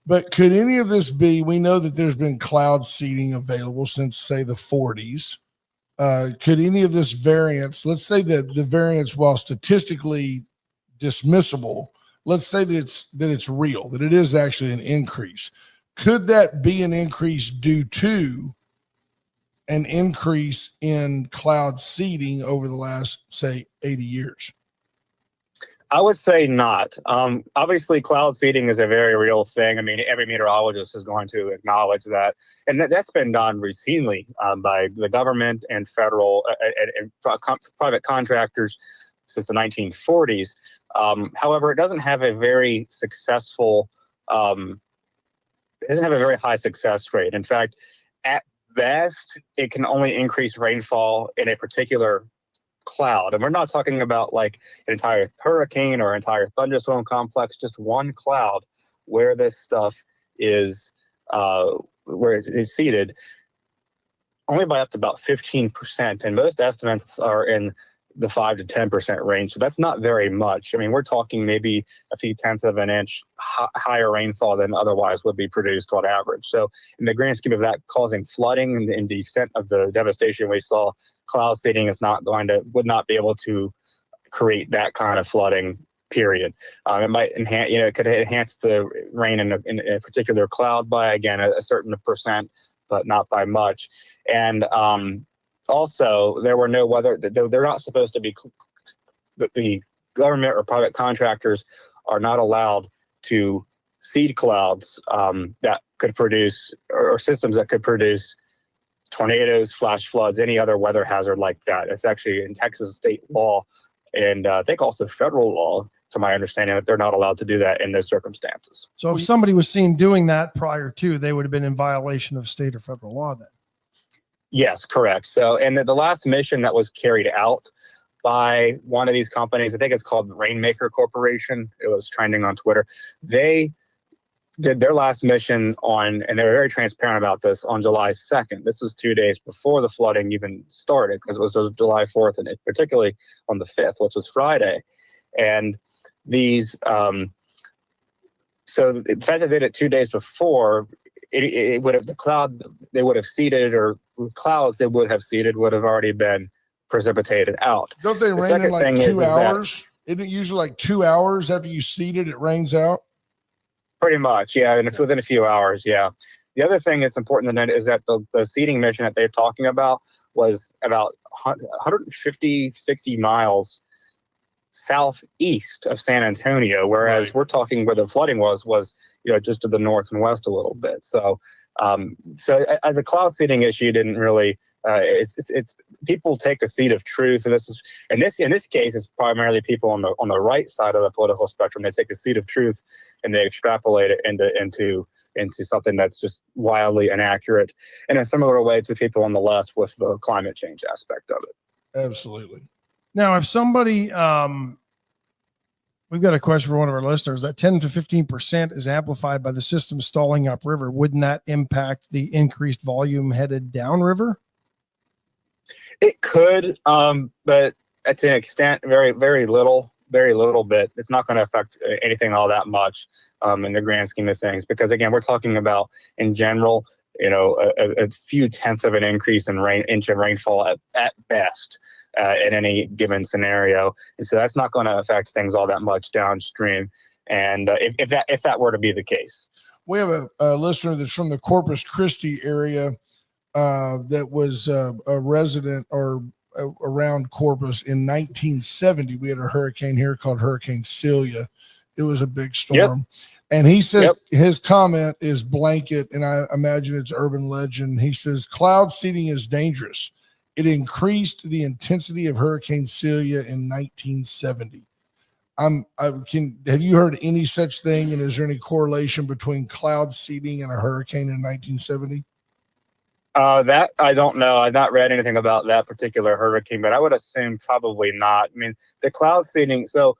But could any of this be, we know that there's been cloud seeding available since, say, the 40s. Could any of this variance, let's say that the variance, while statistically dismissible, let's say that it's real, that it is actually an increase. Could that be an increase due to an increase in cloud seeding over the last, say, 80 years? I would say not. Obviously, cloud seeding is a very real thing. I mean, every meteorologist is going to acknowledge that. And that's been done routinely by the government and federal and private contractors since the 1940s. However, it doesn't have a very successful, it doesn't have a very high success rate. In fact, at best, it can only increase rainfall in a particular cloud. And we're not talking about like an entire hurricane or entire thunderstorm complex, just one cloud where this stuff is, where it's seeded, only by up to about 15%. And most estimates are in the 5 to 10% range. So that's not very much. I mean, we're talking maybe a few tenths of an inch higher rainfall than otherwise would be produced on average. So in the grand scheme of that causing flooding and the extent of the devastation we saw, cloud seeding would not be able to create that kind of flooding, period. It might enhance, it could enhance the rain in a particular cloud by, again, a certain percent, but not by much. And, also, there were no weather. They're not supposed to be. The government or private contractors are not allowed to seed clouds that could produce, or systems that could produce tornadoes, flash floods, any other weather hazard like that. It's actually in Texas state law, and I think also federal law, to my understanding, that they're not allowed to do that in those circumstances. So if somebody was seen doing that prior to, they would have been in violation of state or federal law then. Yes, correct. So, and the last mission that was carried out by one of these companies, I think it's called Rainmaker Corporation. It was trending on Twitter. They did their last mission on, and they were very transparent about this, on July 2nd. This was 2 days before the flooding even started, because it was July 4th, and particularly on the 5th, which was Friday. And these, so the fact that they did it 2 days before, it would have, the cloud they would have seeded, or clouds they would have seeded, would have already been precipitated out. Don't they rain in like 2 hours? Isn't it usually like 2 hours after you seed it, it rains out? Pretty much, yeah, and within a few hours, yeah. The other thing that's important to note is that the seeding mission that they're talking about was about 150, 60 miles southeast of San Antonio, whereas we're talking where the flooding was just to the north and west a little bit. So, the cloud seeding issue didn't really. It's people take a seed of truth, and in this case, it's primarily people on the right side of the political spectrum. They take a seed of truth and they extrapolate it into something that's just wildly inaccurate. In a similar way to people on the left with the climate change aspect of it. Absolutely. Now, if somebody, we've got a question for one of our listeners, that 10 to 15% is amplified by the system stalling upriver. Wouldn't that impact the increased volume headed downriver? It could, but to an extent, very, very little bit. It's not going to affect anything all that much in the grand scheme of things, because again, we're talking about, in general, a few tenths of an increase in inch of rainfall at best in any given scenario, and so that's not going to affect things all that much downstream. And if that were to be the case, we have a listener that's from the Corpus Christi area that was a resident or around Corpus in 1970. We had a hurricane here called Hurricane Celia. It was a big storm. Yep. And he says his comment is blanket, and I imagine it's urban legend. He says cloud seeding is dangerous. It increased the intensity of Hurricane Celia in 1970. Have you heard any such thing? And is there any correlation between cloud seeding and a hurricane in 1970? That I don't know. I've not read anything about that particular hurricane, but I would assume probably not. I mean, the cloud seeding. So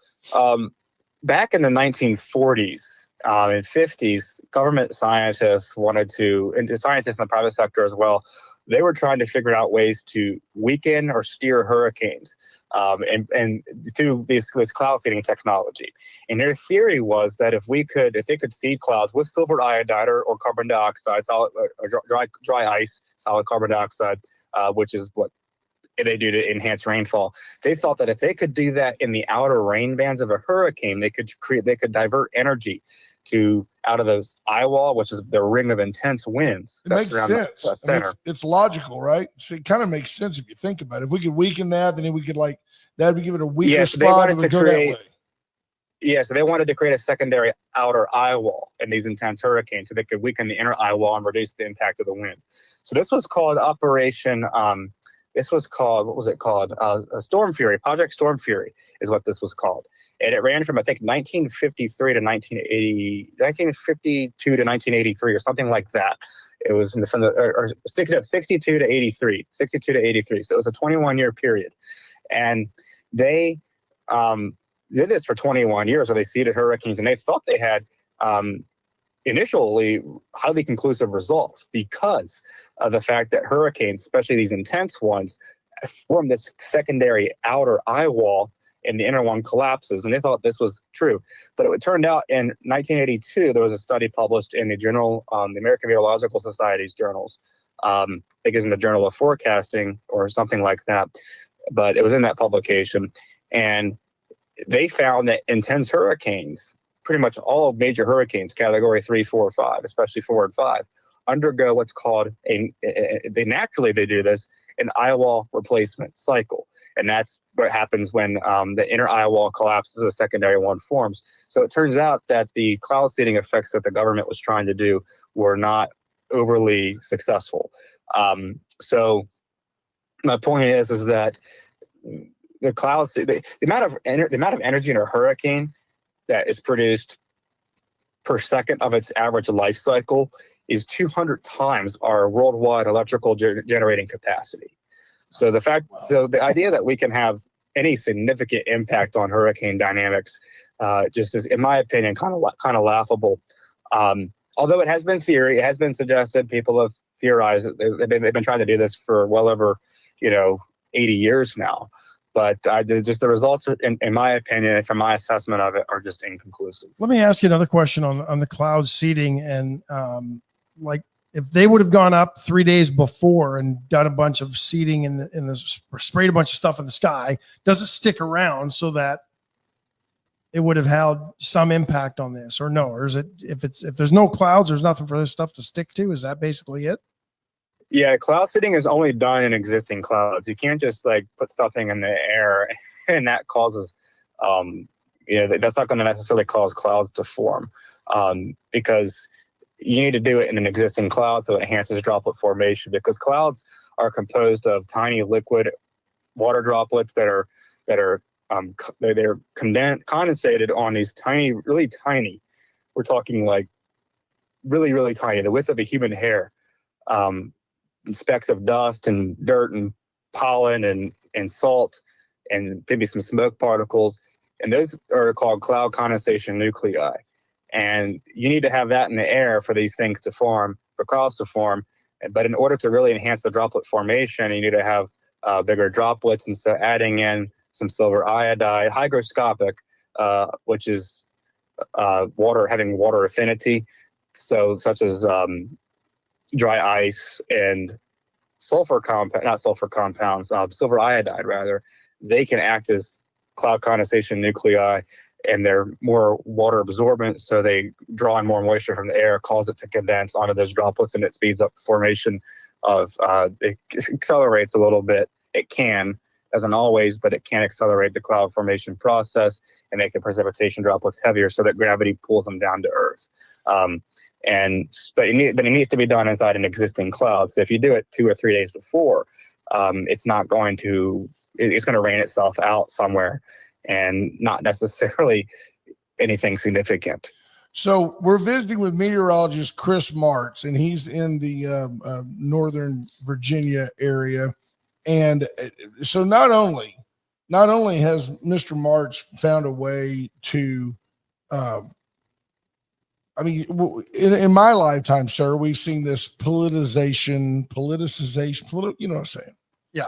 back in the 1940s and 50s, government scientists and scientists in the private sector as well, they were trying to figure out ways to weaken or steer hurricanes and through this cloud seeding technology. And their theory was that if they could seed clouds with silver iodide or carbon dioxide, solid or dry ice, solid carbon dioxide, which is what they do to enhance rainfall. They thought that if they could do that in the outer rain bands of a hurricane, they could divert energy out of those eye wall, which is the ring of intense winds. It makes sense. The center. It's logical, right? So it kind of makes sense if you think about it. If we could weaken that, then we could that would give it a weaker spot and we go that way. Yeah, so they wanted to create a secondary outer eye wall in these intense hurricanes so they could weaken the inner eye wall and reduce the impact of the wind. So this was called Operation what was it called? Storm Fury, Project Storm Fury is what this was called. And it ran from, I think, 1953 to 1952 to 1983 or something like that. It was 62 to 83. So it was a 21-year period. And they did this for 21 years where they seeded hurricanes, and they thought they had initially highly conclusive results because of the fact that hurricanes, especially these intense ones, form this secondary outer eye wall and the inner one collapses. And they thought this was true. But it turned out in 1982, there was a study published in the journal, the American Meteorological Society's journals. I think it's in the Journal of Forecasting or something like that. But it was in that publication. And they found that intense hurricanes, pretty much all major hurricanes, category 3, 4, 5, especially 4 and 5, undergo what's called they do this, an eye wall replacement cycle. And that's what happens when the inner eye wall collapses, a secondary one forms. So it turns out that the cloud seeding effects that the government was trying to do were not overly successful. So my point is that the clouds, the amount of energy in a hurricane that is produced per second of its average life cycle is 200 times our worldwide electrical generating capacity. So the idea that we can have any significant impact on hurricane dynamics, just is, in my opinion, kind of laughable. Although it has been suggested, people have theorized, they've been trying to do this for well over, 80 years now. But just the results, in my opinion, from my assessment of it, are just inconclusive. Let me ask you another question on the cloud seeding, and like if they would have gone up 3 days before and done a bunch of seeding in the sprayed a bunch of stuff in the sky, does it stick around so that it would have had some impact on this, or no? Or is it if there's no clouds, there's nothing for this stuff to stick to? Is that basically it? Yeah, cloud seeding is only done in existing clouds. You can't just put something in the air and that causes, that's not going to necessarily cause clouds to form, because you need to do it in an existing cloud so it enhances droplet formation, because clouds are composed of tiny liquid water droplets that are condensated on these tiny, really tiny. We're talking like really, really tiny, the width of a human hair. Specks of dust and dirt and pollen and salt and maybe some smoke particles. And those are called cloud condensation nuclei. And you need to have that in the air for these things to form, for clouds to form. But in order to really enhance the droplet formation, you need to have bigger droplets. And so adding in some silver iodide, hygroscopic, which is having water affinity, such as dry ice and silver iodide rather, they can act as cloud condensation nuclei, and they're more water absorbent, so they draw in more moisture from the air, cause it to condense onto those droplets, and it speeds up the formation of, it accelerates a little bit. It can, doesn't always, but it can accelerate the cloud formation process and make the precipitation droplets heavier so that gravity pulls them down to Earth. But it needs to be done inside an existing cloud. So if you do it 2 or 3 days before, it's going to rain itself out somewhere, and not necessarily anything significant. So we're visiting with meteorologist Chris Martz, and he's in the Northern Virginia area. And so not only has Mr. Martz found a way to, in my lifetime, sir, we've seen this politicization, you know what I'm saying? Yeah.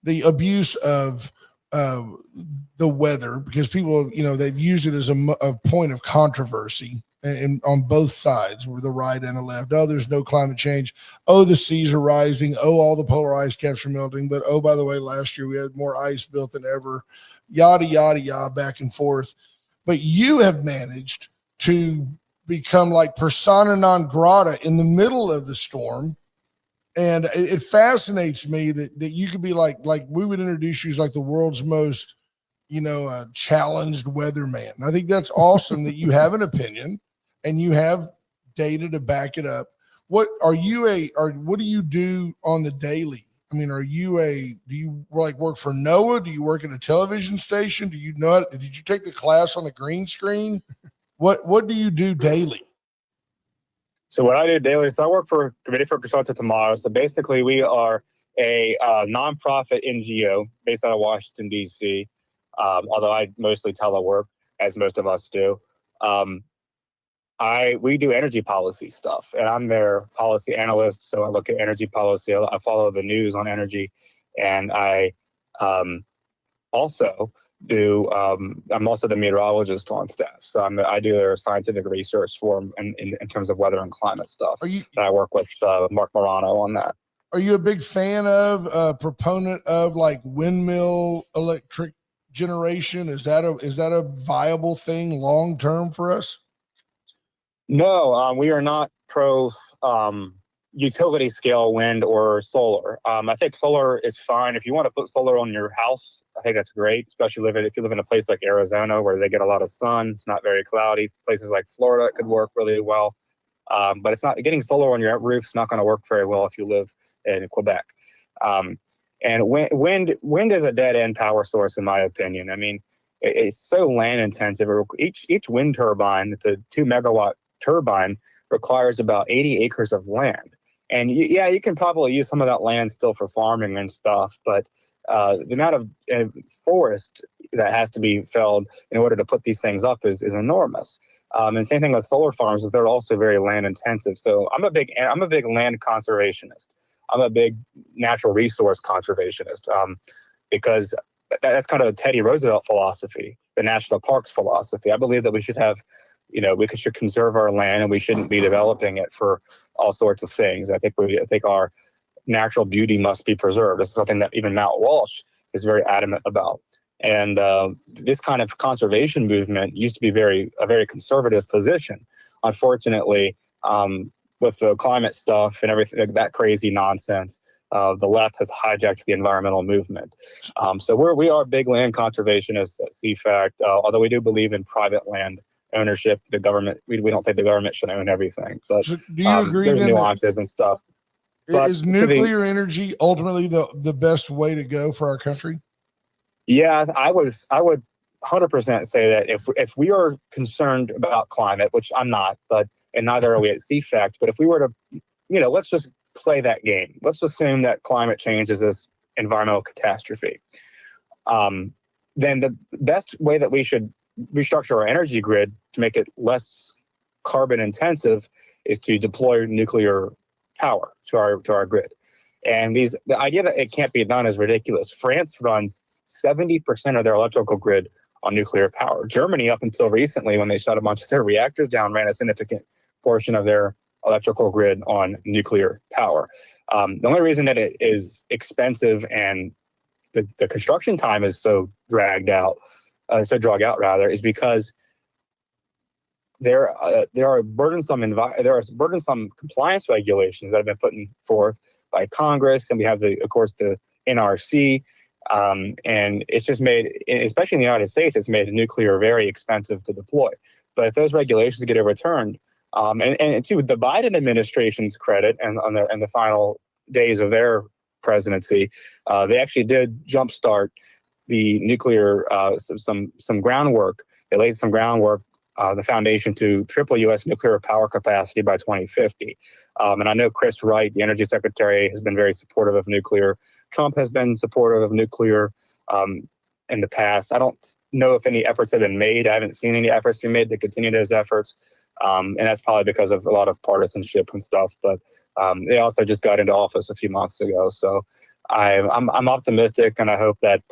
The abuse of the weather, because people, they've used it as a point of controversy and on both sides, where the right and the left. Oh, there's no climate change. Oh, the seas are rising. Oh, all the polar ice caps are melting. But oh, by the way, last year we had more ice built than ever. Yada, yada, yada, back and forth. But you have managed to become like persona non grata in the middle of the storm. And it fascinates me that you could be like we would introduce you as like the world's most, challenged weatherman. I think that's awesome that you have an opinion and you have data to back it up. What do you do on the daily? I mean, do you work for NOAA? Do you work at a television station? Did you take the class on the green screen? What do you do daily? So what I do daily, I work for Committee for Constructive Tomorrow. So basically we are a nonprofit NGO based out of Washington, D.C., although I mostly telework, as most of us do. We do energy policy stuff, and I'm their policy analyst. So I look at energy policy. I follow the news on energy, and I also do. I'm also the meteorologist on staff, so I do their scientific research for them in terms of weather and climate stuff. And I work with Mark Morano on that. Are you a big fan of, proponent of like windmill electric generation? Is that a viable thing long term for us? No, we are not pro utility scale wind or solar. I think solar is fine. If you want to put solar on your house, I think that's great, especially if you live in a place like Arizona where they get a lot of sun. It's not very cloudy. Places like Florida, it could work really well. But it's not getting solar on your roof is not going to work very well if you live in Quebec. And wind is a dead end power source, in my opinion. I mean, it's so land intensive. Each wind turbine, it's a 2 megawatt turbine, requires about 80 acres of land. And you can probably use some of that land still for farming and stuff, but the amount of forest that has to be felled in order to put these things up is enormous. And same thing with solar farms, is they're also very land intensive. So I'm a big land conservationist. I'm a big natural resource conservationist, because that's kind of a Teddy Roosevelt philosophy, the national parks philosophy. I believe that we should have, we should conserve our land, and we shouldn't be developing it for all sorts of things. I think our natural beauty must be preserved. This is something that even Matt Walsh is very adamant about. And this kind of conservation movement used to be a very conservative position. Unfortunately, with the climate stuff and everything, like that crazy nonsense, the left has hijacked the environmental movement. So we are big land conservationists at CFACT, although we do believe in private land ownership. The government, we don't think the government should own everything. But so do you agree there's nuances and stuff. But is nuclear energy ultimately the best way to go for our country? Yeah, I would 100% say that if we are concerned about climate, which I'm not, and neither are we at CFACT, but if we were to, let's just play that game. Let's assume that climate change is this environmental catastrophe. Then the best way that we should restructure our energy grid to make it less carbon intensive is to deploy nuclear power to our grid. And the idea that it can't be done is ridiculous. France runs 70% of their electrical grid on nuclear power. Germany, up until recently, when they shut a bunch of their reactors down, ran a significant portion of their electrical grid on nuclear power. The only reason that it is expensive and the construction time is so dragged out, is because there are burdensome compliance regulations that have been put forth by Congress, and we have the NRC. And it's just made, especially in the United States, it's made nuclear very expensive to deploy. But if those regulations get overturned, and to the Biden administration's credit, and in the final days of their presidency, they actually did jumpstart the nuclear some groundwork. They laid some groundwork, the foundation to triple U.S. nuclear power capacity by 2050. And I know Chris Wright, the Energy Secretary, has been very supportive of nuclear. Trump has been supportive of nuclear in the past. I don't know if any efforts have been made. I haven't seen any efforts be made to continue those efforts. And that's probably because of a lot of partisanship and stuff. But they also just got into office a few months ago. So I'm optimistic, and I hope that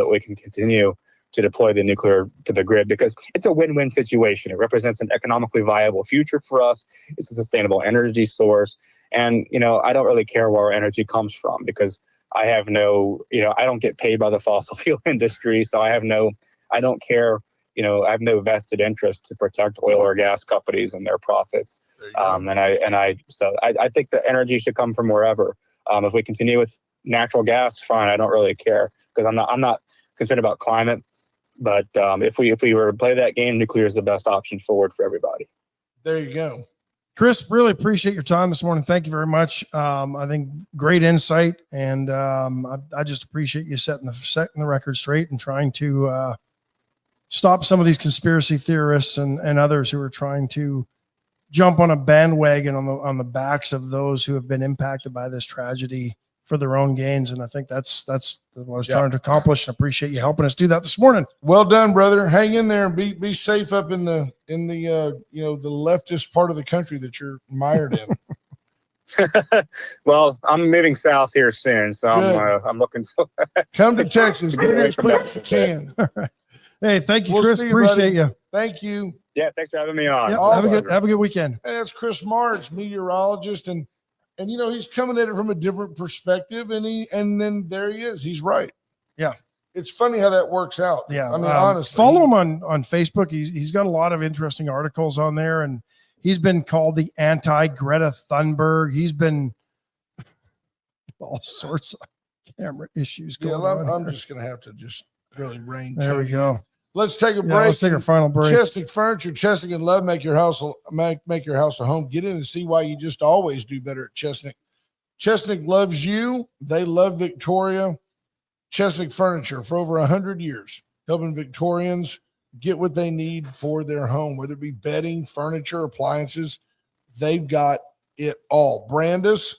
we can continue to deploy the nuclear to the grid, because it's a win-win situation. It represents an economically viable future for us. It's a sustainable energy source. And, I don't really care where our energy comes from, because I have no, I don't get paid by the fossil fuel industry. So I don't care, I have no vested interest to protect oil or gas companies and their profits. So I think the energy should come from wherever. If we continue with natural gas, fine. I don't really care, because I'm not concerned about climate. But if we were to play that game, nuclear is the best option forward for everybody. There you go. Chris, really appreciate your time this morning. Thank you very much. I think great insight, and I just appreciate you setting the record straight and trying to stop some of these conspiracy theorists and others who are trying to jump on a bandwagon on the backs of those who have been impacted by this tragedy for their own gains. And I think that's what I was trying to accomplish, and appreciate you helping us do that this morning. Well done, brother. Hang in there and be safe up in the the leftist part of the country that you're mired in. Well, I'm moving south here soon, so I'm looking for come to Texas. Get here as quick as you can. Hey, thank you, Chris. Appreciate you. Thank you. Yeah, thanks for having me on. Yep, have a good weekend. And that's Chris Martz, meteorologist, and he's coming at it from a different perspective, and then there he is. He's right. Yeah. It's funny how that works out. Yeah. I mean, honestly. Follow him on Facebook. He's got a lot of interesting articles on there, and he's been called the anti-Greta Thunberg. He's been all sorts of camera issues going on. I'm just going to have to just really rain. There we go. Let's take a break. Let's take our final break. Chesnick Furniture, Chesnick and Love, make your house a home. Get in and see why you just always do better at Chesnick. Chesnick loves you. They love Victoria. Cheswick Furniture for over 100 years, helping Victorians get what they need for their home, whether it be bedding, furniture, appliances. They've got it all. Brandis,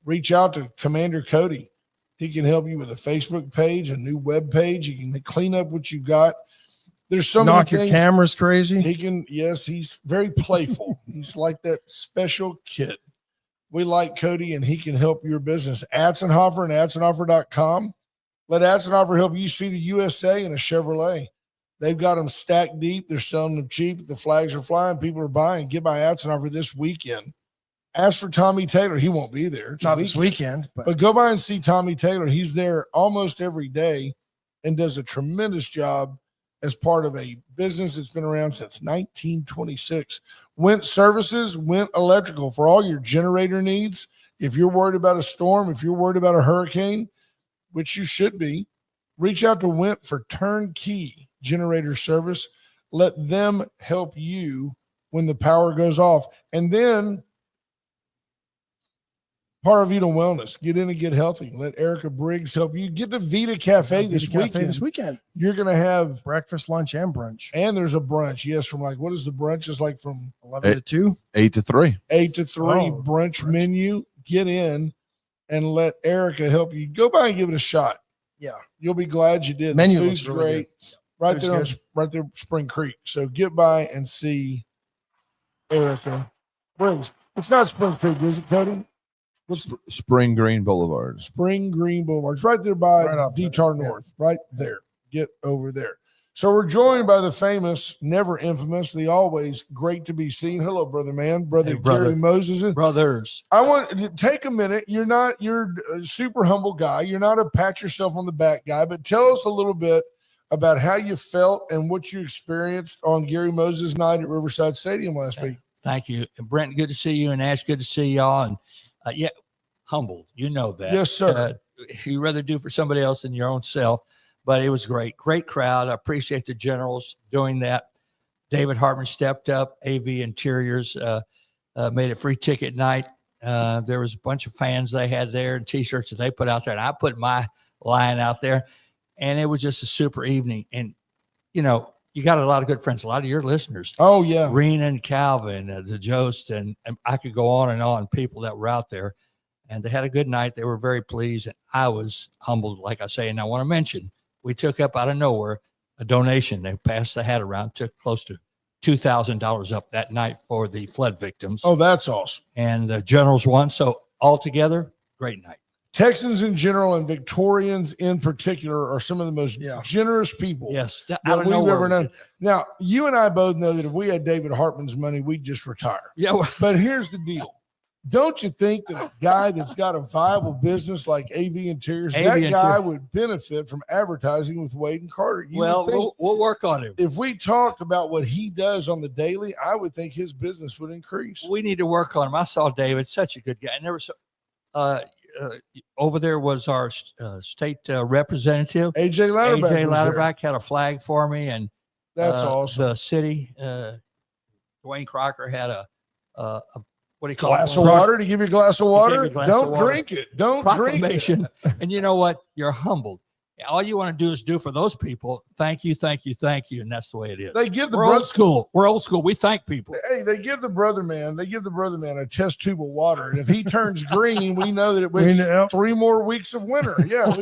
reach out to Commander Cody. He can help you with a Facebook page, a new web page. You can clean up what you got. There's so many Knock your things. cameras crazy. He can, yes, he's very playful. He's like that special kid. We like Cody, and he can help your business. Atzenhofer and atzenhofer.com. Let Atzenhofer help you see the USA in a Chevrolet. They've got them stacked deep. They're selling them cheap. The flags are flying. People are buying. Get by Atzenhofer this weekend. Ask for Tommy Taylor. He won't be there. Not this weekend. But go by and see Tommy Taylor. He's there almost every day and does a tremendous job as part of a business that's been around since 1926. Went Services, Went Electrical for all your generator needs. If you're worried about a storm, if you're worried about a hurricane, which you should be, reach out to Went for turnkey generator service. Let them help you when the power goes off. And then Paravita Wellness, get in and get healthy. Let Erica Briggs help you. Get to Vita Cafe this weekend. You're going to have breakfast, lunch, and brunch. And there's a brunch. Yes, from like, what is the brunch? Is like from 11 to 2? 8 to 3. 8 to 3 brunch menu. Get in and let Erica help you. Go by and give it a shot. Yeah. You'll be glad you did. Menu the food's looks really great. good. Right there, right there, Spring Creek. So get by and see Erica Briggs. It's not Spring Creek, is it, Cody? Spring Green Boulevard. Spring Green Boulevard. It's right there by Detar North, right there. Get over there. So we're joined by the famous, never infamous, the always great to be seen. Hello, brother man. Brother Gary Moses. Brothers. I want to take a minute. You're a super humble guy. You're not a pat yourself on the back guy, but tell us a little bit about how you felt and what you experienced on Gary Moses' night at Riverside Stadium last week. Thank you. And Brent, good to see you, and Ash, good to see y'all. And humbled. You know that. Yes, sir. You rather do for somebody else than your own self, but it was great. Great crowd. I appreciate the Generals doing that. David Hartman stepped up. AV Interiors made it free ticket night. There was a bunch of fans they had there and T-shirts that they put out there, and I put my line out there, and it was just a super evening. And, you got a lot of good friends, a lot of your listeners. Oh, yeah. Rena and Calvin, the Jost, and I could go on and on, people that were out there. And they had a good night. They were very pleased. And I was humbled, like I say. And I want to mention, we took up out of nowhere a donation. They passed the hat around, took close to $2,000 up that night for the flood victims. Oh, that's awesome. And the Generals won. So altogether, great night. Texans in general and Victorians in particular are some of the most generous people that we've ever known. Now, you and I both know that if we had David Hartman's money, we'd just retire. Yeah. But here's the deal. Don't you think that a guy that's got a viable business like AV Interiors, guy would benefit from advertising with Wade and Carter? We'll work on him. If we talk about what he does on the daily, I would think his business would increase. We need to work on him. I saw David, such a good guy. I never saw over there was our state representative. AJ Latterback. AJ Latterback had a flag for me, and that's awesome. The city, Dwayne Crocker had a what do you call glass of water to give you a glass of water. Don't drink it. Don't drink it. And you know what? You're humbled. All you want to do is do for those people. Thank you, thank you, thank you. And that's the way it is. They give the old school. We're old school. We thank people. Hey, they give the brother man a test tube of water. And if he turns green, we know that it waits 3 more weeks of winter. Yeah.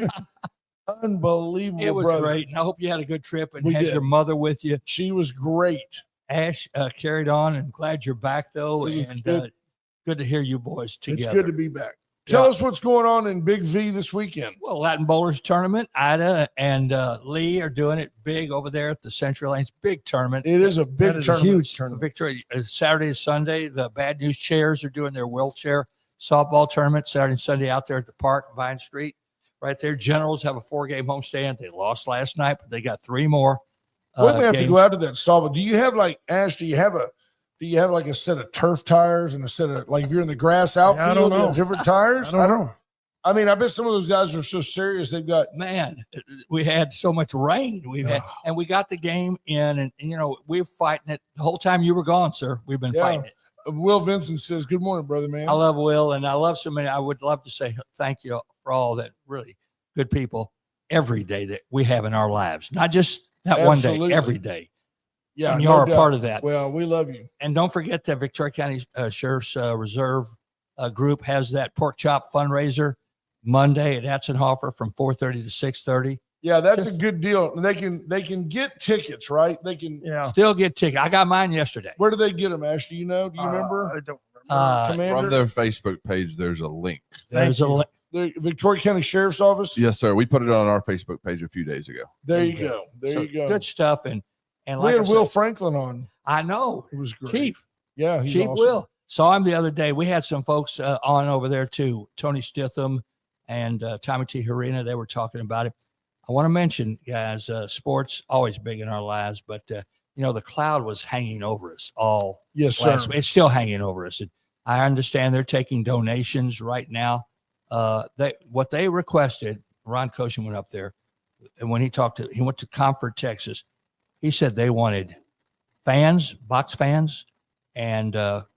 Unbelievable. It was great. And I hope you had a good trip and had your mother with you. She was great. Ash carried on, and glad you're back though. And good to hear you boys together. It's good to be back. Tell us what's going on in Big V this weekend. Well, Latin Bowlers Tournament. Ida and Lee are doing it big over there at the Central Lanes. Big tournament. It is a big tournament. A huge tournament. Victory Saturday and Sunday. The Bad News Chairs are doing their wheelchair softball tournament Saturday and Sunday out there at the park, Vine Street. Right there. Generals have a 4-game homestand. They lost last night, but they got 3 more. We may have to go out to that softball. Do you have Ash? Do you have like a set of turf tires and a set of, like, if you're in the grass outfield, I don't know. You have different tires? I don't know. I mean, I bet some of those guys are so serious. They've got, we had so much rain. And we got the game in, and we're fighting it the whole time you were gone, sir. We've been fighting it. Will Vincent says, good morning, brother, man. I love Will, and I love so many. I would love to say thank you for all that really good people. every day that we have in our lives, not just that Absolutely. one day, every day. Yeah, and you no are a doubt. part of that. Well, we love you. And don't forget that Victoria County Sheriff's Reserve group has that pork chop fundraiser Monday at Atzenhofer from 4:30 to 6:30. Yeah, that's a good deal. They can get tickets, right? They can. Yeah. Still get tickets. I got mine yesterday. Where do they get them, Ash? Do you know? Do you remember? I don't remember. Commander? From their Facebook page, there's a link. There's a li- The Victoria County Sheriff's Office. Yes, sir. We put it on our Facebook page a few days ago. There you go. There so you go. Good stuff. And We like had I Will said, Franklin on. I know. It was great. Chief. Yeah, he's Chief awesome. Will. Saw him the other day. We had some folks on over there too. Tony Stitham and Tommy T. Harina. They were talking about it. I want to mention, guys, sports always big in our lives, but the cloud was hanging over us all. Yes, sir. It's still hanging over us. And I understand they're taking donations right now. What they requested, Ron Koshin went up there, and when he went to Comfort, Texas. He said they wanted fans, box fans, and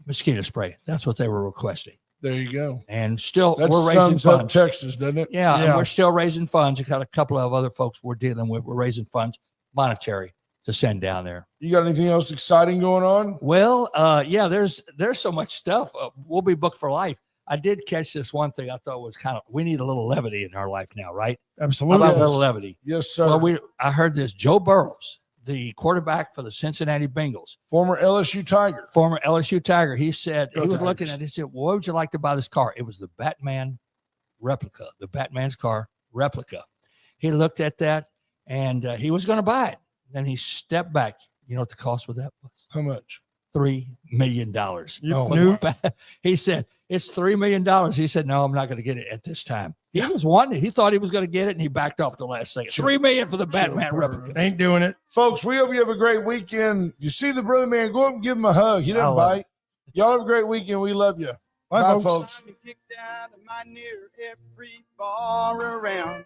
mosquito spray. That's what they were requesting. There you go. And still, That we're raising sums up funds. Texas, doesn't it? Yeah, Yeah. and we're still raising funds. We've got a couple of other folks we're dealing with. We're raising funds, monetary, to send down there. You got anything else exciting going on? Well, yeah, there's so much stuff. We'll be booked for life. I did catch this one thing I thought was we need a little levity in our life now, right? How Absolutely. about a Yes. little levity? Yes, sir. Well, I heard this. Joe Burrows, the quarterback for the Cincinnati Bengals, Former LSU Tiger. former LSU Tiger, he said, Go he was Tigers. looking at it, he said, well, what would you like to buy this car? It was the Batman replica, the Batman's car replica. He looked at that and he was going to buy it. Then he stepped back. You know what the cost of that was? How much? $3 million. You Oh, knew? He said, it's $3 million. He said, no, I'm not going to get it at this time. He was wanting it. He thought he was going to get it and he backed off the last second. $3 million for the Batman replica. Ain't doing it. Folks, we hope you have a great weekend. You see the brother man, go up and give him a hug. He I didn't love bite. Y'all have a great weekend. We love you. Bye, Bye, folks. folks. Time to kick down to my near every bar around.